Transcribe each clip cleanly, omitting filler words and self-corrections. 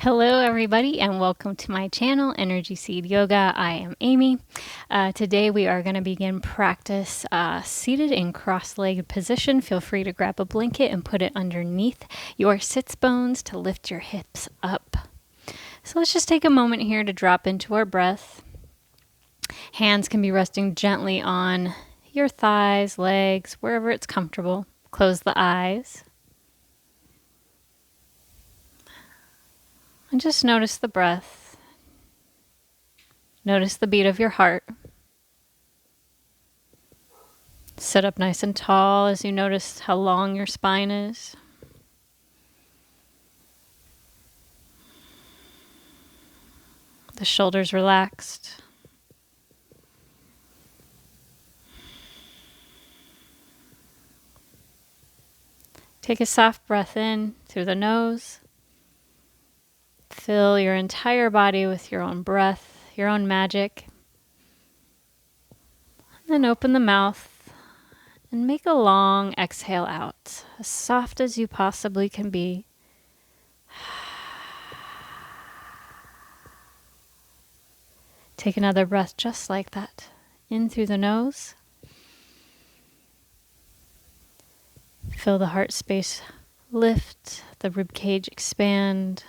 Hello everybody and welcome to my channel, Energy Seed Yoga. I am Amy. Today we are going to begin practice seated in cross-legged position. Feel free to grab a blanket and put it underneath your sits bones to lift your hips up. So let's just take a moment here to drop into our breath. Hands can be resting gently on your thighs, legs, wherever it's comfortable. Close the eyes. And just notice the breath. Notice the beat of your heart. Sit up nice and tall as you notice how long your spine is. The shoulders relaxed. Take a soft breath in through the nose. Fill your entire body with your own breath, your own magic. And then open the mouth and make a long exhale out, as soft as you possibly can be. Take another breath just like that. In through the nose. Feel the heart space lift, the rib cage expand,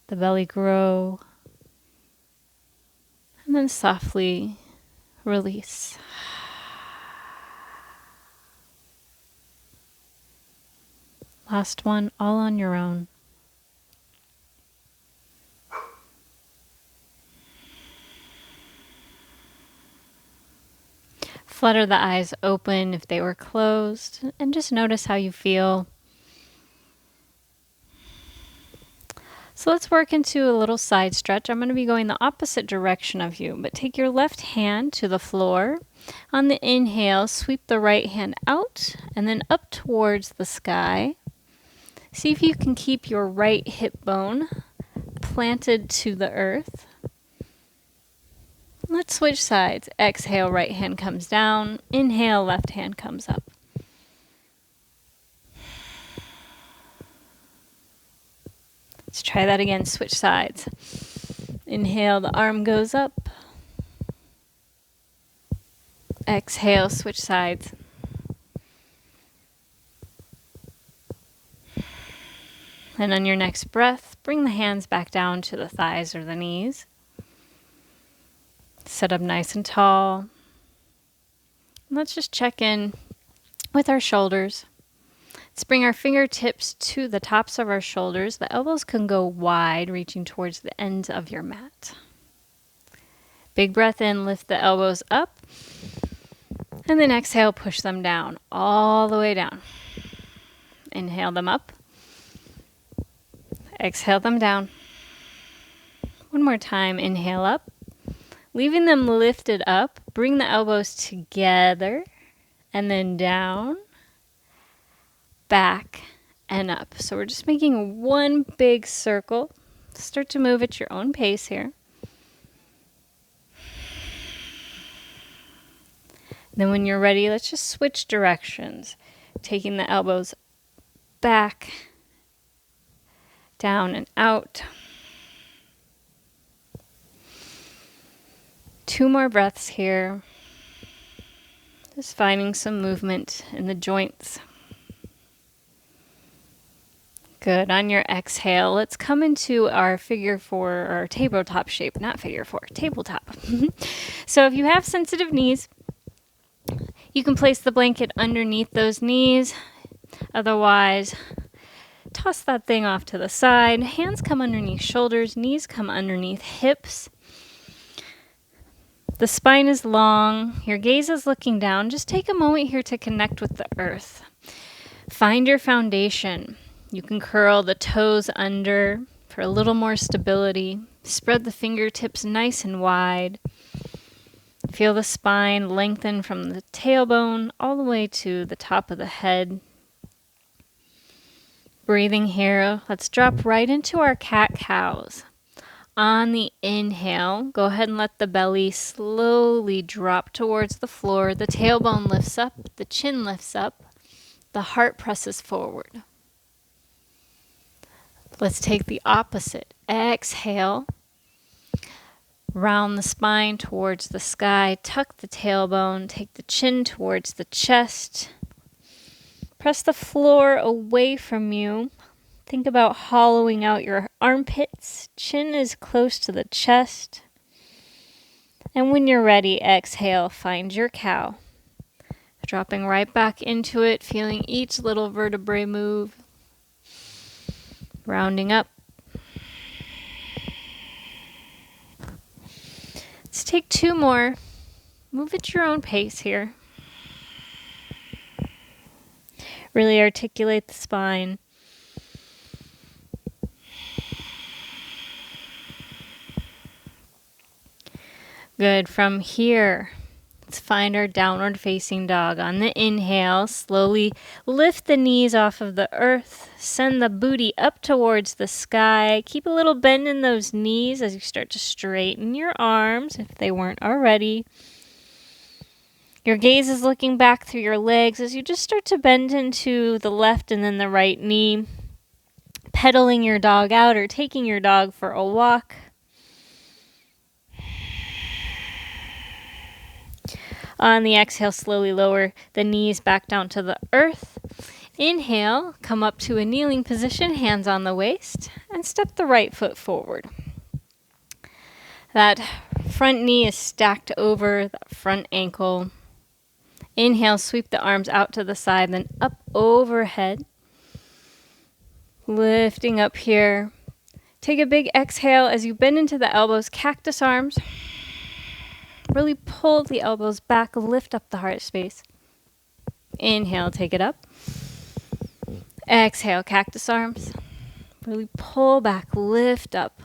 the belly grow, and then softly release. Last one, all on your own. Flutter the eyes open if they were closed, and just notice how you feel. So let's work into a little side stretch. I'm going to be going the opposite direction of you, but take your left hand to the floor. On the inhale, sweep the right hand out and then up towards the sky. See if you can keep your right hip bone planted to the earth. Let's switch sides. Exhale, right hand comes down. Inhale, left hand comes up. Let's try that again. Switch sides. Inhale, the arm goes up. Exhale, switch sides. And on your next breath, bring the hands back down to the thighs or the knees. Sit up nice and tall. Let's just check in with our shoulders. Let's bring our fingertips to the tops of our shoulders. The elbows can go wide, reaching towards the ends of your mat. Big breath in, lift the elbows up. And then exhale, push them down, all the way down. Inhale them up. Exhale them down. One more time, inhale up. Leaving them lifted up, bring the elbows together and then down, back, and up. So we're just making one big circle. Start to move at your own pace here. Then when you're ready, let's just switch directions. Taking the elbows back, down and out. 2 more breaths here. Just finding some movement in the joints. Good. On your exhale, let's come into our figure 4 or tabletop shape. Not figure 4, tabletop. So if you have sensitive knees, you can place the blanket underneath those knees. Otherwise, toss that thing off to the side. Hands come underneath shoulders, knees come underneath hips. The spine is long, your gaze is looking down. Just take a moment here to connect with the earth. Find your foundation. You can curl the toes under for a little more stability. Spread the fingertips nice and wide. Feel the spine lengthen from the tailbone all the way to the top of the head. Breathing here, let's drop right into our cat-cows. On the inhale, go ahead and let the belly slowly drop towards the floor. The tailbone lifts up, the chin lifts up, the heart presses forward. Let's take the opposite. Exhale. Round the spine towards the sky. Tuck the tailbone. Take the chin towards the chest. Press the floor away from you. Think about hollowing out your armpits. Chin is close to the chest. And when you're ready, exhale, find your cow. Dropping right back into it, feeling each little vertebrae move. Rounding up. Let's take 2 more. Move at your own pace here. Really articulate the spine. Good. From here, let's find our downward facing dog. On the inhale, slowly lift the knees off of the earth. Send the booty up towards the sky. Keep a little bend in those knees as you start to straighten your arms if they weren't already. Your gaze is looking back through your legs as you just start to bend into the left and then the right knee. Pedaling your dog out or taking your dog for a walk. On the exhale, slowly lower the knees back down to the earth. Inhale, come up to a kneeling position, hands on the waist, and step the right foot forward. That front knee is stacked over that front ankle. Inhale, sweep the arms out to the side, then up overhead. Lifting up here. Take a big exhale as you bend into the elbows, cactus arms. Really pull the elbows back, lift up the heart space. Inhale, take it up. Exhale, cactus arms. Really pull back, lift up.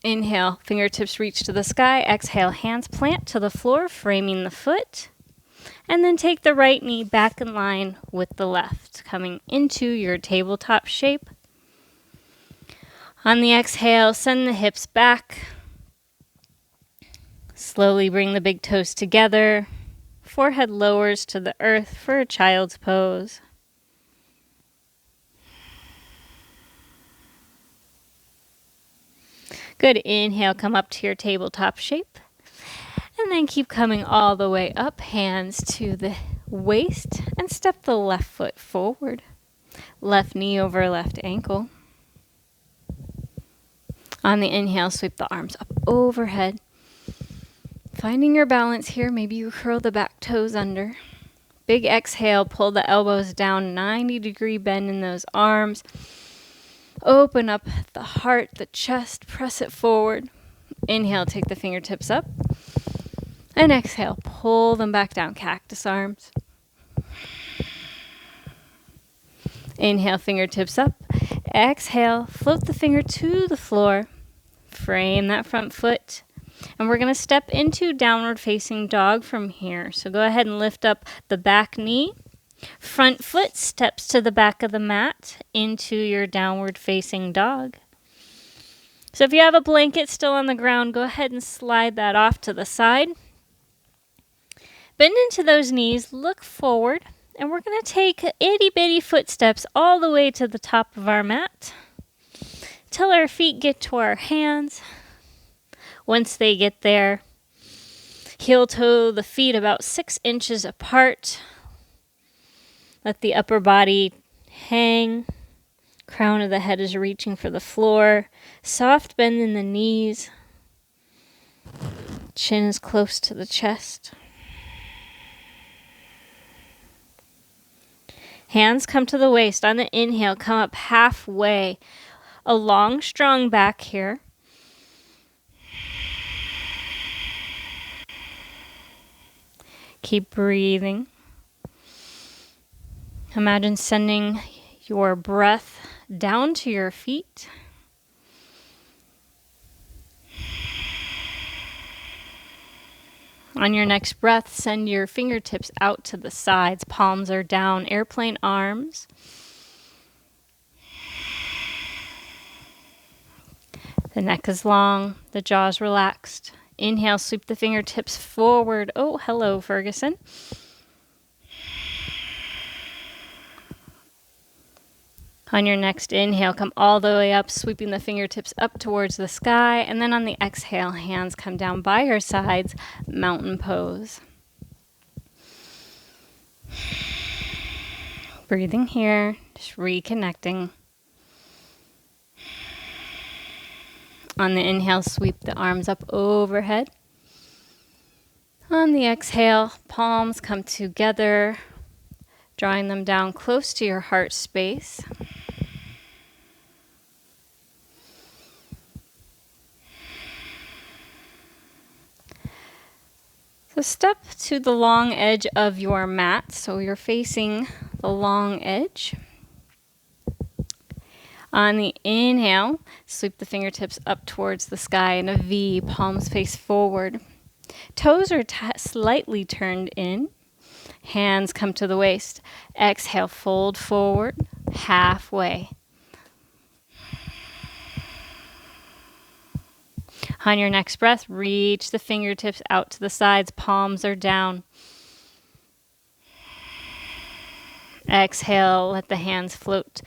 Inhale, fingertips reach to the sky. Exhale, hands plant to the floor, framing the foot. And then take the right knee back in line with the left, coming into your tabletop shape. On the exhale, send the hips back. Slowly bring the big toes together. Forehead lowers to the earth for a child's pose. Good. Inhale, come up to your tabletop shape. And then keep coming all the way up, hands to the waist, and step the left foot forward. Left knee over left ankle. On the inhale, sweep the arms up overhead. Finding your balance here, maybe you curl the back toes under. Big exhale, pull the elbows down, 90-degree bend in those arms. Open up the heart, the chest, press it forward. Inhale, take the fingertips up. And exhale, pull them back down, cactus arms. Inhale, fingertips up. Exhale, float the finger to the floor. Frame that front foot. And we're going to step into downward facing dog from here. So go ahead and lift up the back knee. Front foot steps to the back of the mat into your downward facing dog. So if you have a blanket still on the ground, go ahead and slide that off to the side. Bend into those knees, look forward, and we're going to take itty-bitty footsteps all the way to the top of our mat till our feet get to our hands. Once they get there, heel toe the feet about 6 inches apart. Let the upper body hang. Crown of the head is reaching for the floor. Soft bend in the knees. Chin is close to the chest. Hands come to the waist. On the inhale, come up halfway. A long, strong back here. Keep breathing. Imagine sending your breath down to your feet. On your next breath, send your fingertips out to the sides. Palms are down, airplane arms. The neck is long, the jaws relaxed. Inhale, sweep the fingertips forward. Oh, hello, Ferguson. On your next inhale, come all the way up, sweeping the fingertips up towards the sky. And then on the exhale, hands come down by your sides, mountain pose. Breathing here, just reconnecting. On the inhale, sweep the arms up overhead. On the exhale, palms come together, drawing them down close to your heart space. So step to the long edge of your mat, so you're facing the long edge. On the inhale, sweep the fingertips up towards the sky in a V, palms face forward. Toes are slightly turned in. Hands come to the waist. Exhale, fold forward, halfway. On your next breath, reach the fingertips out to the sides, palms are down. Exhale, let the hands float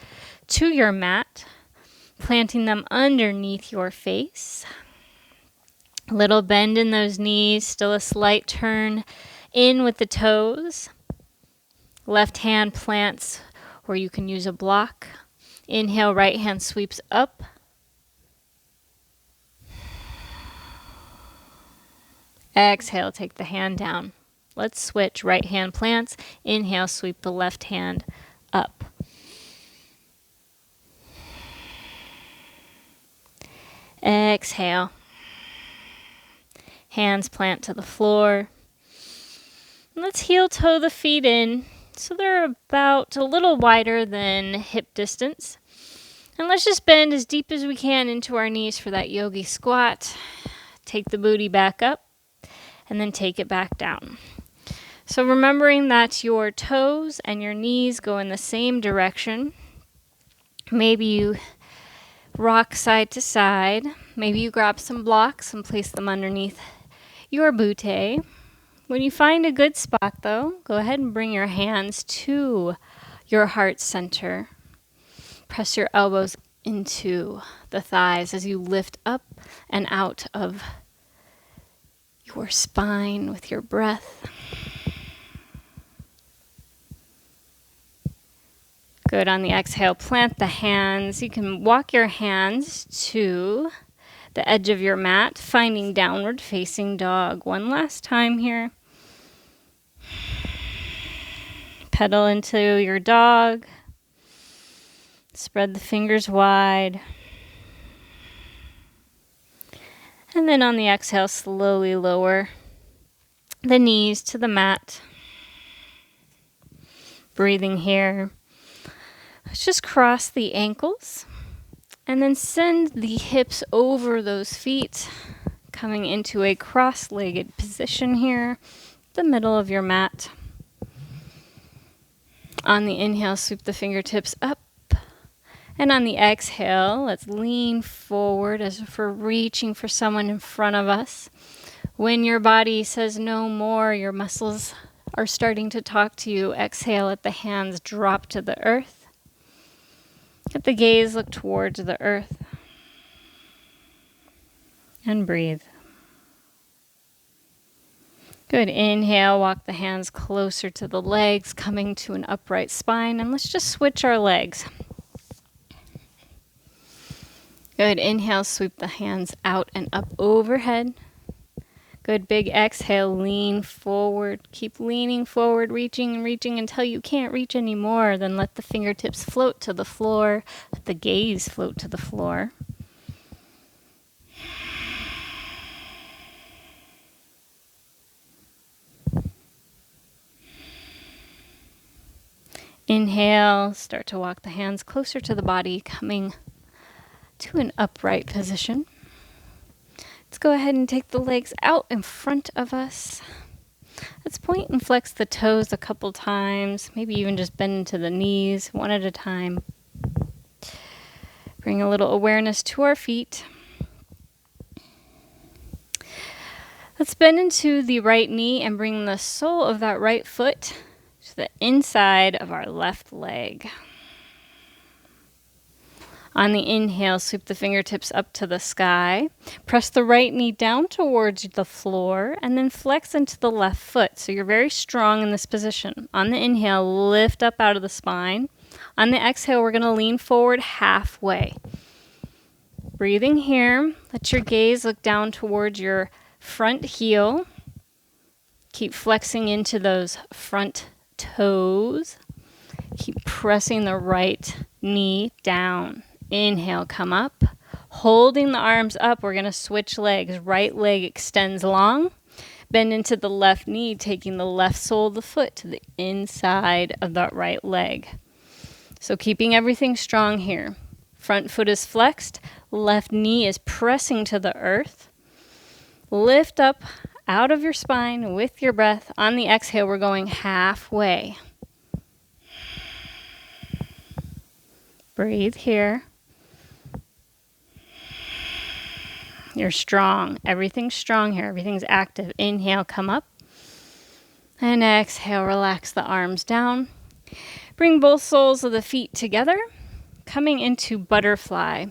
to your mat, planting them underneath your face. Little bend in those knees, still a slight turn in with the toes. Left hand plants, or you can use a block. Inhale, right hand sweeps up. Exhale, take the hand down. Let's switch. Right hand plants. Inhale, sweep the left hand up. Exhale. Hands plant to the floor. Let's heel toe the feet in so they're about a little wider than hip distance. And let's just bend as deep as we can into our knees for that yogi squat. Take the booty back up and then take it back down. So remembering that your toes and your knees go in the same direction. Maybe you rock side to side. Maybe you grab some blocks and place them underneath your butte. When you find a good spot, though, go ahead and bring your hands to your heart center. Press your elbows into the thighs as you lift up and out of your spine with your breath. Good. On the exhale, plant the hands. You can walk your hands to the edge of your mat, finding downward facing dog. One last time here. Pedal into your dog. Spread the fingers wide. And then on the exhale, slowly lower the knees to the mat. Breathing here. Let's just cross the ankles and then send the hips over those feet, coming into a cross-legged position here, the middle of your mat. On the inhale, sweep the fingertips up. And on the exhale, let's lean forward as if we're reaching for someone in front of us. When your body says no more, your muscles are starting to talk to you. Exhale, let the hands drop to the earth. Let the gaze look towards the earth. And breathe. Good. Inhale, walk the hands closer to the legs, coming to an upright spine. And let's just switch our legs. Good. Inhale, sweep the hands out and up overhead. Good. Big exhale, lean forward. Keep leaning forward, reaching and reaching until you can't reach anymore. Then let the fingertips float to the floor. Let the gaze float to the floor. Inhale, start to walk the hands closer to the body, coming to an upright position. Let's go ahead and take the legs out in front of us. Let's point and flex the toes a couple times, maybe even just bend into the knees one at a time. Bring a little awareness to our feet. Let's bend into the right knee and bring the sole of that right foot to the inside of our left leg. On the inhale, sweep the fingertips up to the sky. Press the right knee down towards the floor and then flex into the left foot. So you're very strong in this position. On the inhale, lift up out of the spine. On the exhale, we're going to lean forward halfway. Breathing here, let your gaze look down towards your front heel. Keep flexing into those front toes. Keep pressing the right knee down. Inhale, come up. Holding the arms up, we're going to switch legs. Right leg extends long. Bend into the left knee, taking the left sole of the foot to the inside of that right leg. So keeping everything strong here. Front foot is flexed. Left knee is pressing to the earth. Lift up out of your spine with your breath. On the exhale, we're going halfway. Breathe here. You're strong. Everything's strong here. Everything's active. Inhale, come up. And exhale, relax the arms down. Bring both soles of the feet together. Coming into butterfly.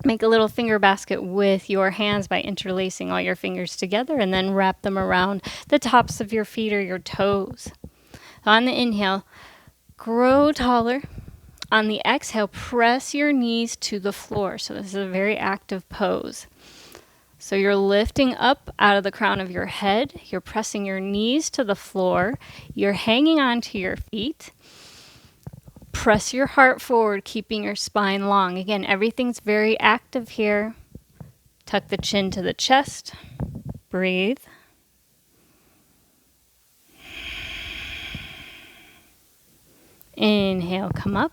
Make a little finger basket with your hands by interlacing all your fingers together and then wrap them around the tops of your feet or your toes. On the inhale, grow taller. On the exhale, press your knees to the floor. So this is a very active pose. So you're lifting up out of the crown of your head. You're pressing your knees to the floor. You're hanging onto your feet. Press your heart forward, keeping your spine long. Again, everything's very active here. Tuck the chin to the chest. Breathe. Inhale, come up.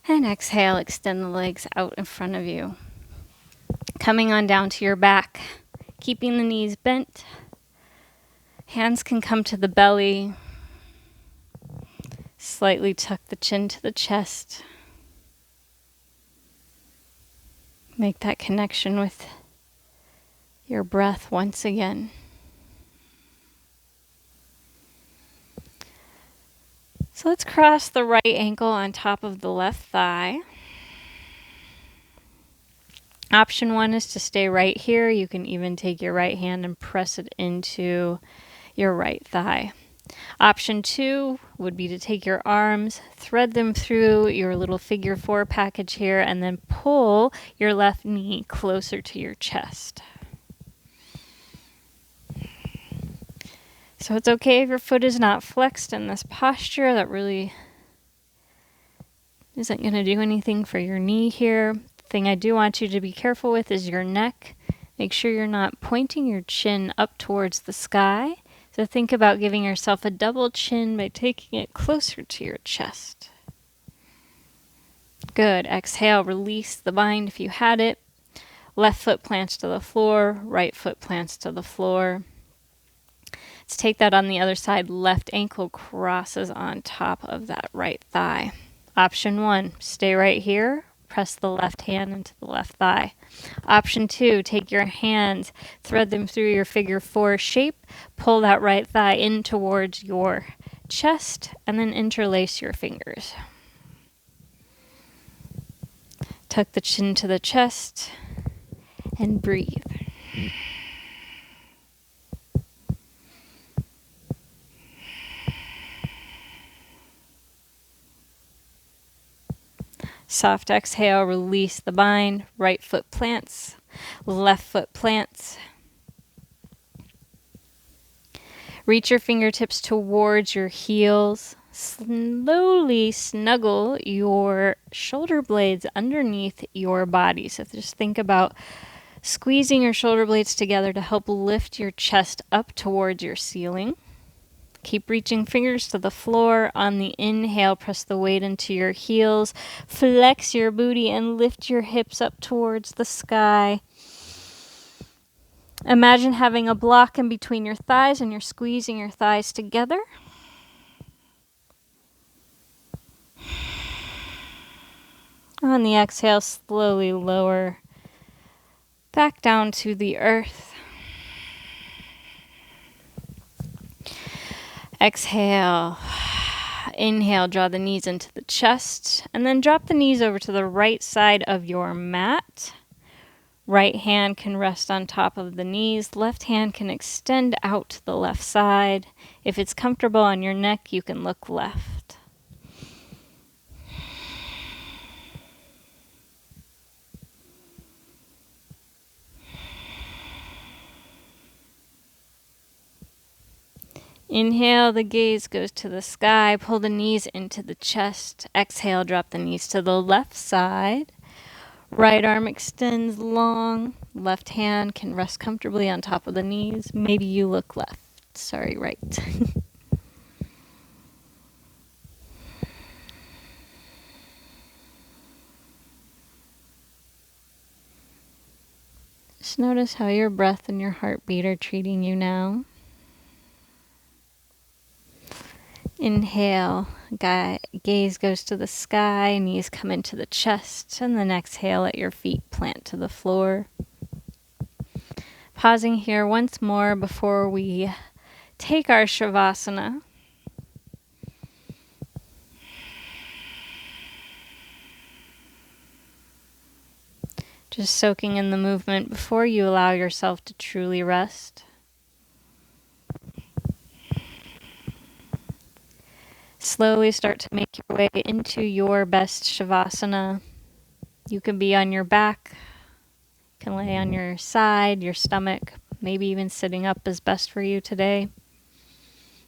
And exhale, extend the legs out in front of you. Coming on down to your back, keeping the knees bent. Hands can come to the belly. Slightly tuck the chin to the chest. Make that connection with your breath once again. So let's cross the right ankle on top of the left thigh. Option 1 is to stay right here. You can even take your right hand and press it into your right thigh. Option 2 would be to take your arms, thread them through your little figure 4 package here, and then pull your left knee closer to your chest. So it's okay if your foot is not flexed in this posture. That really isn't going to do anything for your knee here. The thing I do want you to be careful with is your neck. Make sure you're not pointing your chin up towards the sky. So think about giving yourself a double chin by taking it closer to your chest. Good. Exhale, release the bind if you had it. Left foot plants to the floor, right foot plants to the floor. Let's take that on the other side. Left ankle crosses on top of that right thigh. Option 1, stay right here. Press the left hand into the left thigh. Option 2, take your hands, thread them through your figure 4 shape, pull that right thigh in towards your chest, and then interlace your fingers. Tuck the chin to the chest, and breathe. Soft exhale, release the bind. Right foot plants, left foot plants. Reach your fingertips towards your heels. Slowly snuggle your shoulder blades underneath your body. So just think about squeezing your shoulder blades together to help lift your chest up towards your ceiling. Keep reaching fingers to the floor. On the inhale, press the weight into your heels. Flex your booty and lift your hips up towards the sky. Imagine having a block in between your thighs and you're squeezing your thighs together. On the exhale, slowly lower back down to the earth. Exhale. Inhale, draw the knees into the chest, and then drop the knees over to the right side of your mat. Right hand can rest on top of the knees. Left hand can extend out to the left side. If it's comfortable on your neck, you can look left. Inhale, the gaze goes to the sky. Pull the knees into the chest. Exhale, drop the knees to the left side. Right arm extends long. Left hand can rest comfortably on top of the knees. Maybe you look left. Sorry, right. Just notice how your breath and your heartbeat are treating you now. Inhale, gaze goes to the sky, knees come into the chest, and then exhale, let your feet plant to the floor. Pausing here once more before we take our Savasana. Just soaking in the movement before you allow yourself to truly rest. Slowly start to make your way into your best Savasana. You can be on your back, you can lay on your side, your stomach, maybe even sitting up is best for you today.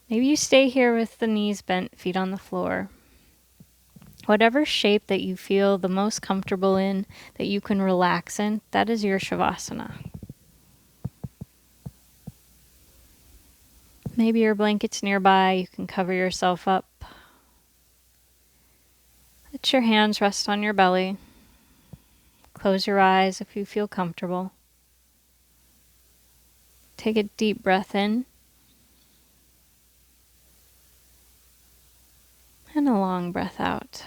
Maybe you stay here with the knees bent, feet on the floor. Whatever shape that you feel the most comfortable in, that you can relax in, that is your Savasana. Maybe your blanket's nearby, you can cover yourself up. Let your hands rest on your belly. Close your eyes if you feel comfortable. Take a deep breath in. And a long breath out.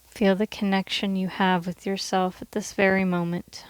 Feel the connection you have with yourself at this very moment.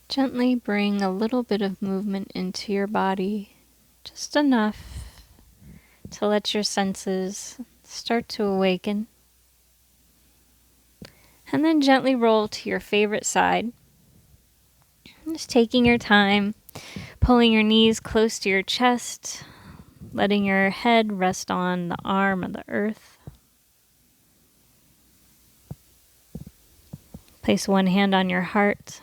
Gently bring a little bit of movement into your body, just enough to let your senses start to awaken. And then gently roll to your favorite side. Just taking your time, pulling your knees close to your chest, letting your head rest on the arm of the earth. Place one hand on your heart.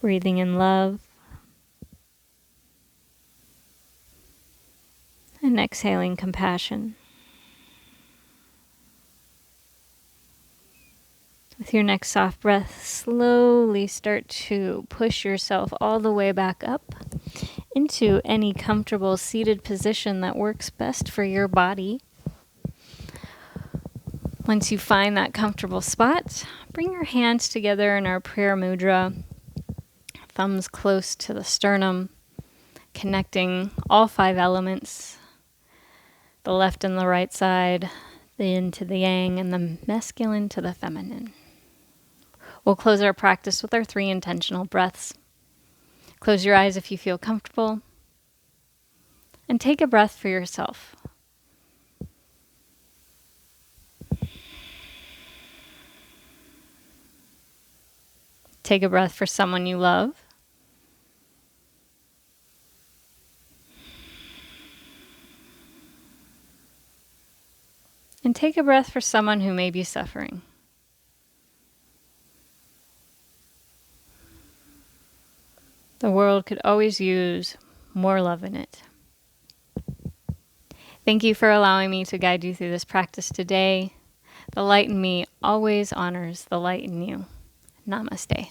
Breathing in love. And exhaling compassion. With your next soft breath, slowly start to push yourself all the way back up into any comfortable seated position that works best for your body. Once you find that comfortable spot, bring your hands together in our prayer mudra. Thumbs close to the sternum, connecting all 5 elements, the left and the right side, the yin to the yang, and the masculine to the feminine. We'll close our practice with our 3 intentional breaths. Close your eyes if you feel comfortable, and take a breath for yourself. Take a breath for someone you love. And take a breath for someone who may be suffering. The world could always use more love in it. Thank you for allowing me to guide you through this practice today. The light in me always honors the light in you. Namaste.